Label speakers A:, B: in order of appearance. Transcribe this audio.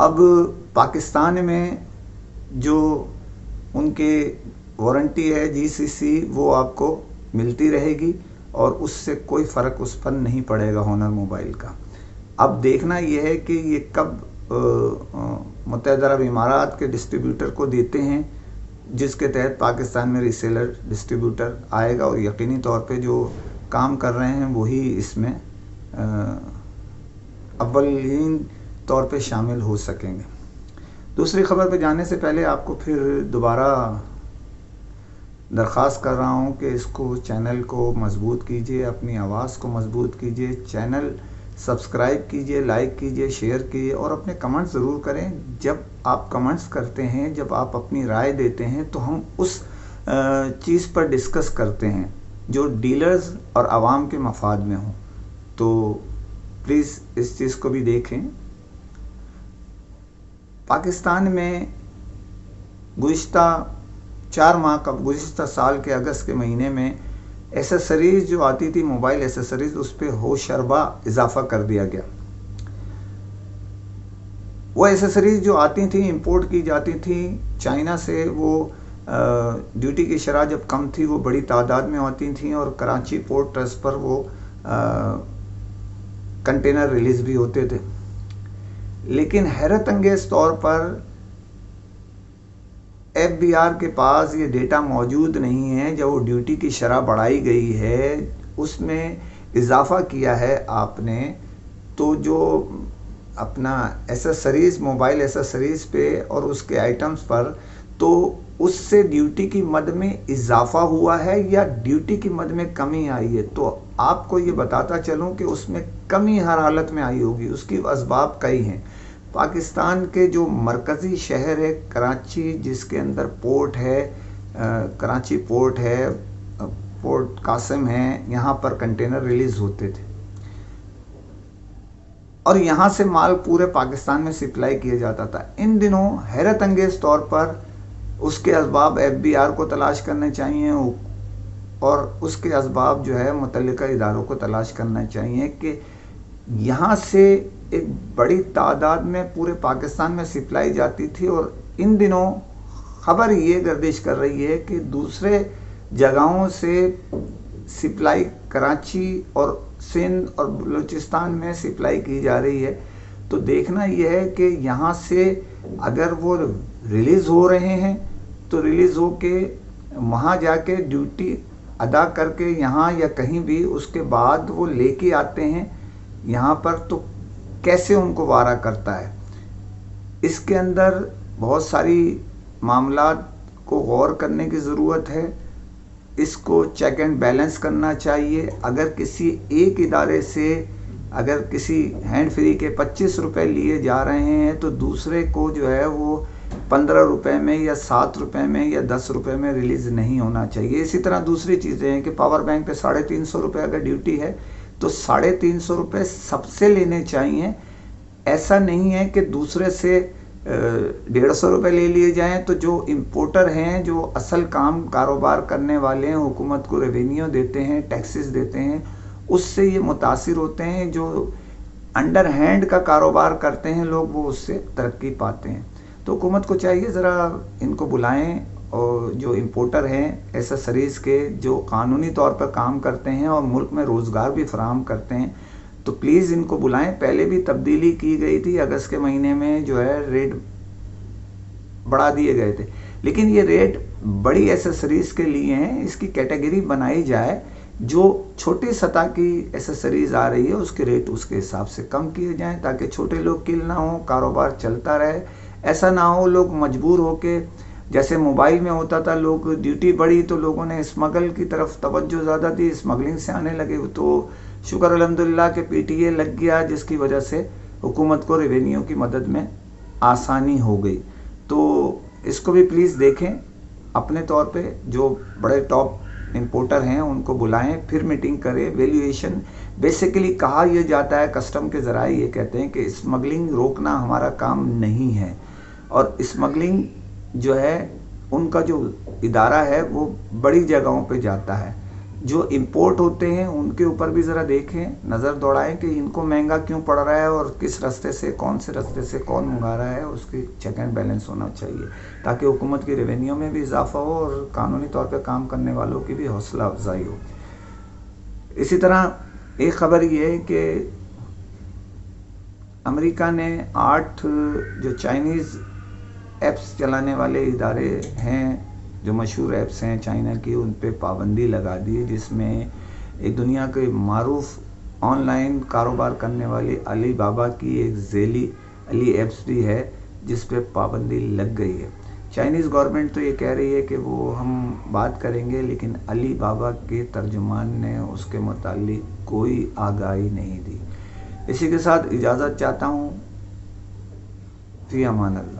A: اب پاکستان میں جو ان کے وارنٹی ہے GCC وہ آپ کو ملتی رہے گی اور اس سے کوئی فرق اس پر نہیں پڑے گا ہونر موبائل کا۔ اب دیکھنا یہ ہے کہ یہ کب متحدہ عرب امارات کے ڈسٹریبیوٹر کو دیتے ہیں، جس کے تحت پاکستان میں ریسیلر ڈسٹریبیوٹر آئے گا، اور یقینی طور پہ جو کام کر رہے ہیں وہی اس میں اولین طور پہ شامل ہو سکیں گے۔ دوسری خبر پہ جانے سے پہلے آپ کو پھر دوبارہ درخواست کر رہا ہوں کہ اس کو چینل کو مضبوط کیجئے، اپنی آواز کو مضبوط کیجئے، چینل سبسکرائب کیجئے، لائک کیجئے، شیئر کیجئے، اور اپنے کمنٹ ضرور کریں۔ جب آپ کمنٹس کرتے ہیں، جب آپ اپنی رائے دیتے ہیں تو ہم اس چیز پر ڈسکس کرتے ہیں جو ڈیلرز اور عوام کے مفاد میں ہوں، تو پلیز اس چیز کو بھی دیکھیں۔ پاکستان میں گزشتہ 4 ماہ کا، گزشتہ سال کے اگست کے مہینے میں ایسیسریز جو آتی تھی، موبائل ایسیسریز، اس پہ ہوشربا اضافہ کر دیا گیا۔ وہ ایسیسریز جو آتی تھیں، امپورٹ کی جاتی تھیں چائنا سے، وہ ڈیوٹی کی شرح جب کم تھی وہ بڑی تعداد میں آتی تھیں، اور کراچی پورٹ ٹرسٹ پر وہ کنٹینر ریلیز بھی ہوتے تھے۔ لیکن حیرت انگیز طور پر FBR کے پاس یہ ڈیٹا موجود نہیں ہے۔ جب وہ ڈیوٹی کی شرح بڑھائی گئی ہے، اس میں اضافہ کیا ہے آپ نے، تو جو اپنا ایسیسریز، موبائل ایسیسریز پہ اور اس کے آئٹمز پر، تو اس سے ڈیوٹی کی مد میں اضافہ ہوا ہے یا ڈیوٹی کی مد میں کمی آئی ہے؟ تو آپ کو یہ بتاتا چلوں کہ اس میں کمی ہر حالت میں آئی ہوگی۔ اس کی اسباب کئی ہیں۔ پاکستان کے جو مرکزی شہر ہے کراچی، جس کے اندر پورٹ ہے، کراچی پورٹ ہے، پورٹ قاسم ہے، یہاں پر کنٹینر ریلیز ہوتے تھے، اور یہاں سے مال پورے پاکستان میں سپلائی کیا جاتا تھا۔ ان دنوں حیرت انگیز طور پر اس کے اسباب FBR کو تلاش کرنے چاہیے، اور اس کے اسباب جو ہے متعلقہ اداروں کو تلاش کرنا چاہیے کہ یہاں سے ایک بڑی تعداد میں پورے پاکستان میں سپلائی جاتی تھی، اور ان دنوں خبر یہ گردش کر رہی ہے کہ دوسرے جگہوں سے سپلائی کراچی اور سندھ اور بلوچستان میں سپلائی کی جا رہی ہے۔ تو دیکھنا یہ ہے کہ یہاں سے اگر وہ ریلیز ہو رہے ہیں تو ریلیز ہو کے وہاں جا کے ڈیوٹی ادا کر کے یہاں یا کہیں بھی اس کے بعد وہ لے کے آتے ہیں یہاں پر، تو کیسے ان کو وارا کرتا ہے؟ اس کے اندر بہت ساری معاملات کو غور کرنے کی ضرورت ہے۔ اس کو چیک اینڈ بیلنس کرنا چاہیے۔ اگر کسی ایک ادارے سے اگر کسی ہینڈ فری کے 25 روپے لیے جا رہے ہیں تو دوسرے کو جو ہے وہ 15 روپے میں یا 7 روپے میں یا 10 روپے میں ریلیز نہیں ہونا چاہیے۔ اسی طرح دوسری چیزیں ہیں کہ پاور بینک پہ 350 روپے اگر ڈیوٹی ہے تو 350 روپے سب سے لینے چاہیے۔ ایسا نہیں ہے کہ دوسرے سے 150 روپے لے لیے جائیں۔ تو جو امپورٹر ہیں، جو اصل کام کاروبار کرنے والے ہیں، حکومت کو ریونیو دیتے ہیں، ٹیکسز دیتے ہیں، اس سے یہ متاثر ہوتے ہیں۔ جو انڈر ہینڈ کا کاروبار کرتے ہیں لوگ، وہ اس سے ترقی پاتے ہیں۔ تو حکومت کو چاہیے ذرا ان کو بلائیں، اور جو امپورٹر ہیں ایسیسریز کے، جو قانونی طور پر کام کرتے ہیں اور ملک میں روزگار بھی فراہم کرتے ہیں، تو پلیز ان کو بلائیں۔ پہلے بھی تبدیلی کی گئی تھی، اگست کے مہینے میں جو ہے ریٹ بڑھا دیے گئے تھے، لیکن یہ ریٹ بڑی ایسیسریز کے لیے ہیں۔ اس کی کیٹیگری بنائی جائے، جو چھوٹی سطح کی ایسیسریز آ رہی ہے اس کے ریٹ اس کے حساب سے کم کیے جائیں، تاکہ چھوٹے لوگ کل نہ ہوں، کاروبار چلتا رہے۔ ایسا نہ ہو لوگ مجبور ہو کے، جیسے موبائل میں ہوتا تھا، لوگ ڈیوٹی بڑھی تو لوگوں نے اسمگل کی طرف توجہ زیادہ دی، اسمگلنگ سے آنے لگے۔ تو شکر الحمدللہ کہ PTA لگ گیا، جس کی وجہ سے حکومت کو ریونیو کی مدد میں آسانی ہو گئی۔ تو اس کو بھی پلیز دیکھیں اپنے طور پہ۔ جو بڑے ٹاپ امپورٹر ہیں ان کو بلائیں، پھر میٹنگ کریں، ویلیویشن۔ بیسیکلی کہا یہ جاتا ہے، کسٹم کے ذرائع یہ کہتے ہیں کہ اسمگلنگ روکنا ہمارا کام نہیں ہے، اور اسمگلنگ جو ہے ان کا جو ادارہ ہے وہ بڑی جگہوں پہ جاتا ہے۔ جو امپورٹ ہوتے ہیں ان کے اوپر بھی ذرا دیکھیں، نظر دوڑائیں کہ ان کو مہنگا کیوں پڑ رہا ہے اور کس رستے سے، کون سے رستے سے کون منگا رہا ہے، اس کی چیک اینڈ بیلنس ہونا چاہیے تاکہ حکومت کی ریونیو میں بھی اضافہ ہو اور قانونی طور پہ کام کرنے والوں کی بھی حوصلہ افزائی ہو۔ اسی طرح ایک خبر یہ ہے کہ امریکہ نے 8 جو چائنیز ایپس چلانے والے ادارے ہیں، جو مشہور ایپس ہیں چائنا کی، ان پہ پابندی لگا دی، جس میں ایک دنیا کے معروف آن لائن کاروبار کرنے والی علی بابا کی ایک ذیلی علی ایپس بھی ہے جس پہ پابندی لگ گئی ہے۔ چائنیز گورنمنٹ تو یہ کہہ رہی ہے کہ وہ ہم بات کریں گے، لیکن علی بابا کے ترجمان نے اس کے متعلق کوئی آگاہی نہیں دی۔ اسی کے ساتھ اجازت چاہتا ہوں، فی امان اللہ۔